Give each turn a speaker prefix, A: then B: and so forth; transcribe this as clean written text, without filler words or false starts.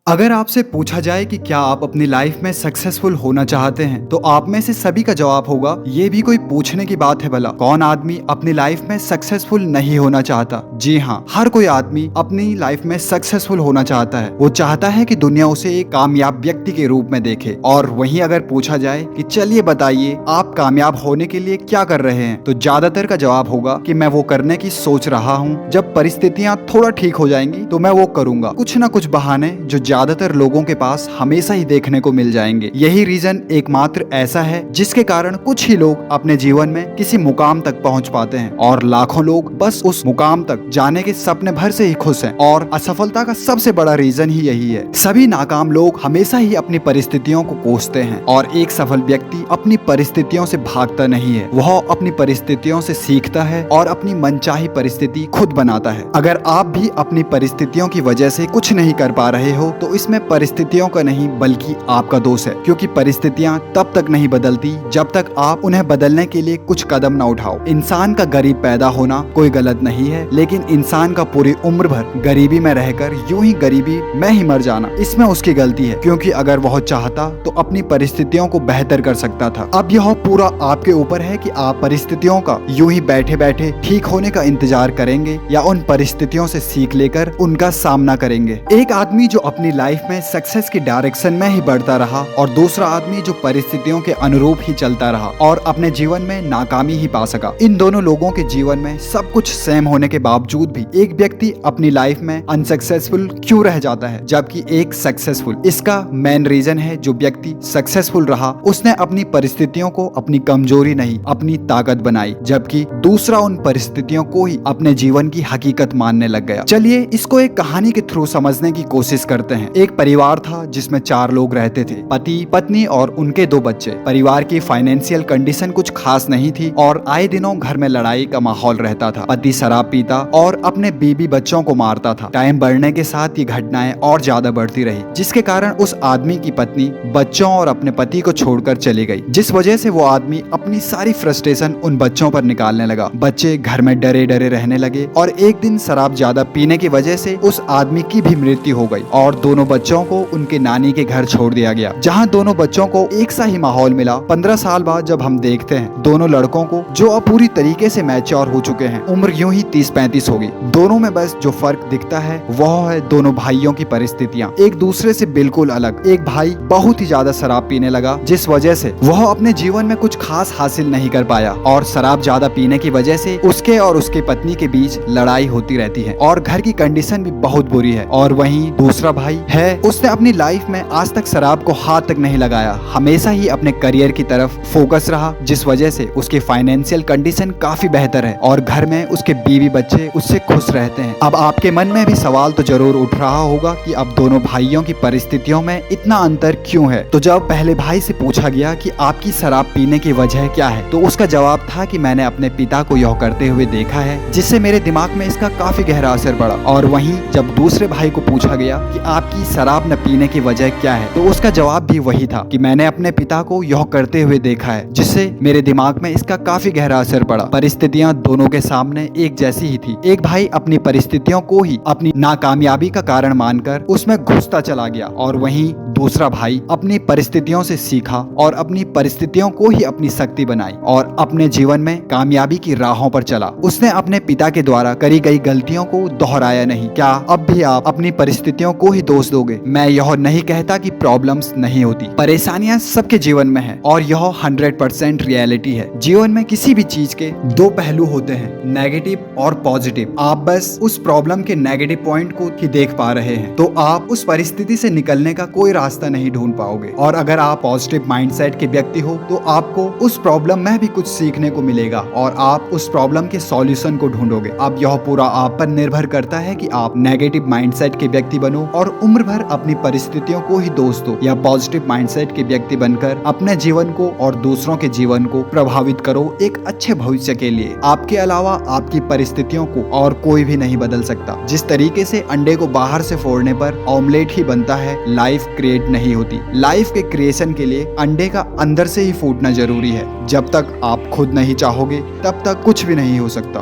A: अगर आपसे पूछा जाए कि क्या आप अपनी लाइफ में सक्सेसफुल होना चाहते हैं तो आप में से सभी का जवाब होगा ये भी कोई पूछने की बात है भला। कौन आदमी अपनी लाइफ में सक्सेसफुल नहीं होना चाहता। जी हाँ, हर कोई आदमी अपनी लाइफ में सक्सेसफुल होना चाहता है। वो चाहता है कि दुनिया उसे एक कामयाब व्यक्ति के रूप में देखे। और वहीं अगर पूछा जाए कि चलिए बताइए आप कामयाब होने के लिए क्या कर रहे हैं, तो ज्यादातर का जवाब होगा कि मैं वो करने की सोच रहा हूँ। जब परिस्थितियाँ थोड़ा ठीक हो जाएंगी तो मैं वो करूंगा। कुछ ना कुछ बहाने जो ज्यादातर लोगों के पास हमेशा ही देखने को मिल जाएंगे। यही रीजन एकमात्र ऐसा है जिसके कारण कुछ ही लोग अपने जीवन में किसी मुकाम तक पहुंच पाते हैं और लाखों लोग बस उस मुकाम तक जाने के सपने भर से ही खुश हैं। और असफलता का सबसे बड़ा रीजन ही यही है। सभी नाकाम लोग हमेशा ही अपनी परिस्थितियों को कोसते हैं और एक सफल व्यक्ति अपनी परिस्थितियों से भागता नहीं है। वह अपनी परिस्थितियों से सीखता है और अपनी मनचाही परिस्थिति खुद बनाता है। अगर आप भी अपनी परिस्थितियों की वजह से कुछ नहीं कर पा रहे हो तो इसमें परिस्थितियों का नहीं बल्कि आपका दोष है, क्योंकि परिस्थितियां तब तक नहीं बदलती जब तक आप उन्हें बदलने के लिए कुछ कदम न उठाओ। इंसान का गरीब पैदा होना कोई गलत नहीं है, लेकिन इंसान का पूरी उम्र भर गरीबी में रहकर यूं ही गरीबी में ही मर जाना, इसमें उसकी गलती है। क्योंकि अगर वह चाहता तो अपनी परिस्थितियों को बेहतर कर सकता था। अब यह पूरा आपके ऊपर है कि आप परिस्थितियों का यूं ही बैठे बैठे ठीक होने का इंतजार करेंगे या उन परिस्थितियों से सीख लेकर उनका सामना करेंगे। एक आदमी जो अपनी लाइफ में सक्सेस की डायरेक्शन में ही बढ़ता रहा और दूसरा आदमी जो परिस्थितियों के अनुरूप ही चलता रहा और अपने जीवन में नाकामी ही पा सका। इन दोनों लोगों के जीवन में सब कुछ सेम होने के बावजूद भी एक व्यक्ति अपनी लाइफ में अनसक्सेसफुल क्यों रह जाता है जबकि एक सक्सेसफुल। इसका मेन रीजन है जो व्यक्ति सक्सेसफुल रहा उसने अपनी परिस्थितियों को अपनी कमजोरी नहीं अपनी ताकत बनाई, जबकि दूसरा उन परिस्थितियों को ही अपने जीवन की हकीकत मानने लग गया। चलिए इसको एक कहानी के थ्रू समझने की कोशिश करते हैं। एक परिवार था जिसमें 4 लोग रहते थे, पति पत्नी और उनके 2 बच्चे। परिवार की फाइनेंशियल कंडीशन कुछ खास नहीं थी और आए दिनों घर में लड़ाई का माहौल रहता था। पति शराब पीता और अपने बीबी बच्चों को मारता था। टाइम बढ़ने के साथ ये घटनाएं और ज्यादा बढ़ती रही, जिसके कारण उस आदमी की पत्नी बच्चों और अपने पति को छोड़कर चली गई, जिस वजह से वो आदमी अपनी सारी फ्रस्ट्रेशन उन बच्चों पर निकालने लगा। बच्चे घर में डरे डरे रहने लगे और एक दिन शराब ज्यादा पीने की वजह से उस आदमी की भी मृत्यु हो गई और दोनों बच्चों को उनके नानी के घर छोड़ दिया गया, जहां दोनों बच्चों को एक सा ही माहौल मिला। 15 साल बाद जब हम देखते हैं दोनों लड़कों को, जो अब पूरी तरीके से मैच्योर हो चुके हैं, उम्र यूं ही 30-35 होगी। दोनों में बस जो फर्क दिखता है वह है दोनों भाइयों की परिस्थितियां एक दूसरे से बिल्कुल अलग। एक भाई बहुत ही ज्यादा शराब पीने लगा, जिस वजह से वह अपने जीवन में कुछ खास हासिल नहीं कर पाया और शराब ज्यादा पीने की वजह से उसके और उसके पत्नी के बीच लड़ाई होती रहती है और घर की कंडीशन भी बहुत बुरी है। और वहीं दूसरा भाई है, उसने अपनी लाइफ में आज तक शराब को हाथ तक नहीं लगाया, हमेशा ही अपने करियर की तरफ फोकस रहा, जिस वजह से उसकी फाइनेंशियल कंडीशन काफी बेहतर है और घर में उसके बीवी बच्चे उससे खुश रहते हैं। अब आपके मन में भी सवाल तो जरूर उठ रहा होगा कि अब दोनों भाइयों की परिस्थितियों में इतना अंतर क्यों है। तो जब पहले भाई से पूछा गया कि आपकी शराब पीने की वजह क्या है, तो उसका जवाब था कि मैंने अपने पिता को यह करते हुए देखा है, जिससे मेरे दिमाग में इसका काफी गहरा असर पड़ा। और वहीं जब दूसरे भाई को पूछा गया कि आपकी शराब न पीने की वजह क्या है, तो उसका जवाब भी वही था कि मैंने अपने पिता को यह करते हुए देखा है, जिससे मेरे दिमाग में इसका काफी गहरा असर पड़ा। परिस्थितियां दोनों के सामने एक जैसी ही थी। एक भाई अपनी परिस्थितियों को ही अपनी नाकामयाबी का कारण मानकर उसमें घुसता चला गया और वहीं दूसरा भाई अपनी परिस्थितियों से सीखा और अपनी परिस्थितियों को ही अपनी शक्ति बनाई और अपने जीवन में कामयाबी की राहों पर चला। उसने अपने पिता के द्वारा करी गई गलतियों को दोहराया नहीं। क्या अब भी आप अपनी परिस्थितियों को ही दोष दोगे? मैं यह नहीं कहता कि प्रॉब्लम्स नहीं होती, परेशानियां सबके जीवन में है और यह 100% रियलिटी है। जीवन में किसी भी चीज के 2 पहलू होते हैं, नेगेटिव और पॉजिटिव। आप बस उस प्रॉब्लम के नेगेटिव पॉइंट को ही देख पा रहे हैं, तो आप उस परिस्थिति से निकलने का कोई रास्ता नहीं ढूंढ पाओगे। और अगर आप पॉजिटिव माइंडसेट के व्यक्ति हो तो आपको उस प्रॉब्लम में भी कुछ सीखने को मिलेगा और आप उस प्रॉब्लम के सॉल्यूशन को ढूंढोगे। अब यह पूरा आप पर निर्भर करता है कि आप नेगेटिव माइंडसेट के व्यक्ति बनो और उम्र भर अपनी परिस्थितियों को ही दोष दो, या पॉजिटिव माइंडसेट के व्यक्ति बनकर अपने जीवन को और दूसरों के जीवन को प्रभावित करो एक अच्छे भविष्य के लिए। आपके अलावा आपकी परिस्थितियों को और कोई भी नहीं बदल सकता। जिस तरीके से अंडे को बाहर से फोड़ने पर ऑमलेट ही बनता है, लाइफ क्रिएट नहीं होती। लाइफ के क्रिएशन के लिए अंडे का अंदर से ही फूटना जरूरी है। जब तक आप खुद नहीं चाहोगे तब तक कुछ भी नहीं हो सकता।